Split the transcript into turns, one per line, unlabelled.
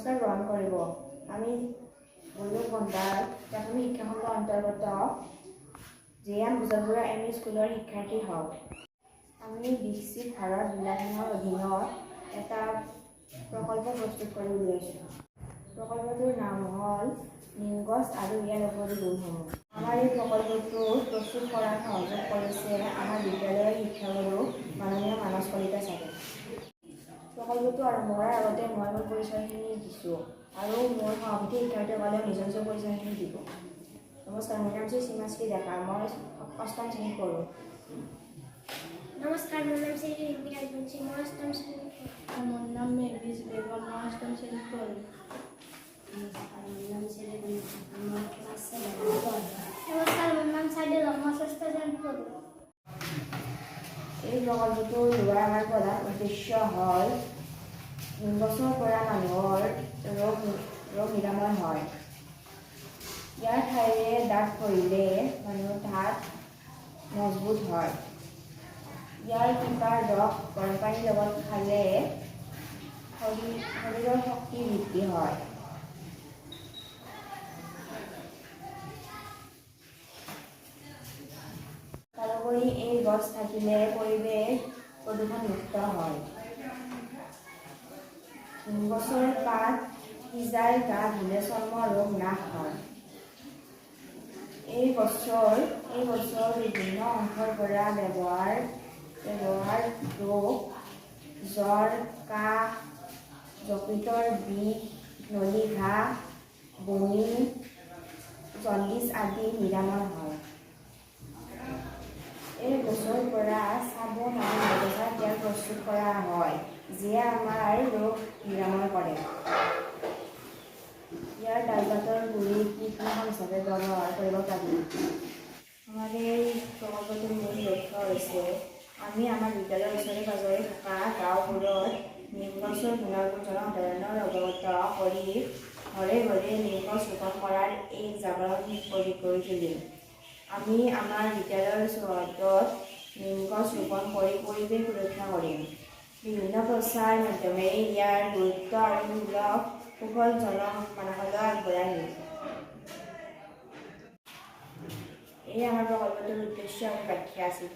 নমস্কাৰ গ্ৰহণ কৰিব। আমি বৈৰৱ বন্ধাৰ প্ৰাথমিক শিক্ষা খণ্ডৰ অন্তৰ্গত JM বুজাবুৰা ME স্কুলৰ শিক্ষাৰ্থী হওঁ। আমি বিকশিত ভাৰত বিলাসনৰ অধীনত এটা প্ৰকল্প প্ৰস্তুত কৰি উলিয়াইছোঁ। প্ৰকল্পটোৰ নাম হ'ল নিম গছ আৰু ইয়াৰ ঔষধি গুণসমূহ। আমাৰ এই প্ৰকল্পটো প্ৰস্তুত কৰাত সহযোগ কৰিছে আমাৰ বিদ্যালয়ৰ শিক্ষাগুৰু মাননীয় মানস কলিতা ছাৰে। প্ৰকল্পটো আৰম্ভ কৰাৰ আগতে মই মোৰ পৰিচয়খিনি দিছোঁ আৰু মোৰ সহপাঠী শিক্ষাৰ্থীসকলেও নিজৰ নিজৰ পৰিচয়খিনি দিব। নমস্কাৰ, মোৰ নাম শ্ৰী সীমাশ্ৰী ডেকা, মই 8ম শ্ৰেণীত পঢ়োঁ।
নমস্কাৰ, মোৰ নাম শ্ৰী ৰিম্পী ৰাজবংশী, মই 8ম শ্ৰেণীত পঢ়োঁ।
মোৰ নাম মেভিজ বেগম, মই 8ম শ্ৰেণীত পঢ়োঁ।
নমস্কাৰ, মোৰ নাম শ্ৰী মই ক্লাছ 7ত পঢ়োঁ। নমস্কাৰ, মোৰ নাম চাইদুল হক, মই 6ম শ্ৰেণীত পঢ়োঁ।
এই প্ৰকল্পটো লোৱাৰ আমাৰ প্ৰধান উদ্দেশ্য হ'ল নিম গছৰ পৰা মানুহৰ ৰোগ নিৰাময় হয়। ইয়াৰ ঠাইৰে দাঁত পৰিলে মানুহৰ দাঁত মজবুত হয়। ইয়াৰ শিপাৰ ৰস গৰম পানীৰ লগত খালে শৰীৰৰ শক্তি বৃদ্ধি হয়। তাৰোপৰি এই গছ থাকিলে পৰিৱেশ প্ৰদূষণমুক্ত হয়। নিম গছৰ পাত সিজাই গা ধুলে চৰ্মৰ ৰোগ নাশ হয়। এই গছৰ বিভিন্ন অংশৰ পৰা ব্যৱহাৰ ৰোগ, জ্বৰ, কাহ, যকৃতৰ বিষ, নলী ঘাঁ, বমি, জণ্ডিচ আদি নিৰাময় হয়। এই গছৰ পৰা চাবোন আৰু মজা তেল প্ৰস্তুত কৰা হয়, যিয়ে আমাৰ ৰোগ নিৰাময় কৰে। ইয়াৰ ডাল-পাতৰ গুৰি কীটনাশক হিচাপে ব্যৱহাৰ কৰিব পাৰি। আমাৰ এই প্ৰকল্পটোৰ মূল লক্ষ্য হৈছে আমি আমাৰ বিদ্যালয়ৰ ওচৰে পাজৰে থকা গাঁওবোৰত নিম গছৰ গুণাগুণ জনসাধাৰণৰ অৱগত কৰি ঘৰে ঘৰে নিম গছ ৰোপণ কৰাৰ এক জাগৰণ কৰি তুলিম। আমি আমাৰ বিদ্যালয়ৰ চৌহদত নিম গছ ৰোপণ কৰি পৰিৱেশ সুৰক্ষা কৰিম। বিভিন্ন প্ৰচাৰ মাধ্যমেৰে ইয়াৰ গুৰুত্ব আৰু সুফল জনমানসলৈ আগবঢ়াই নিম। এই আমাৰ প্ৰকল্পটোৰ উদ্দেশ্য আৰু ব্যাখ্যা আছিল।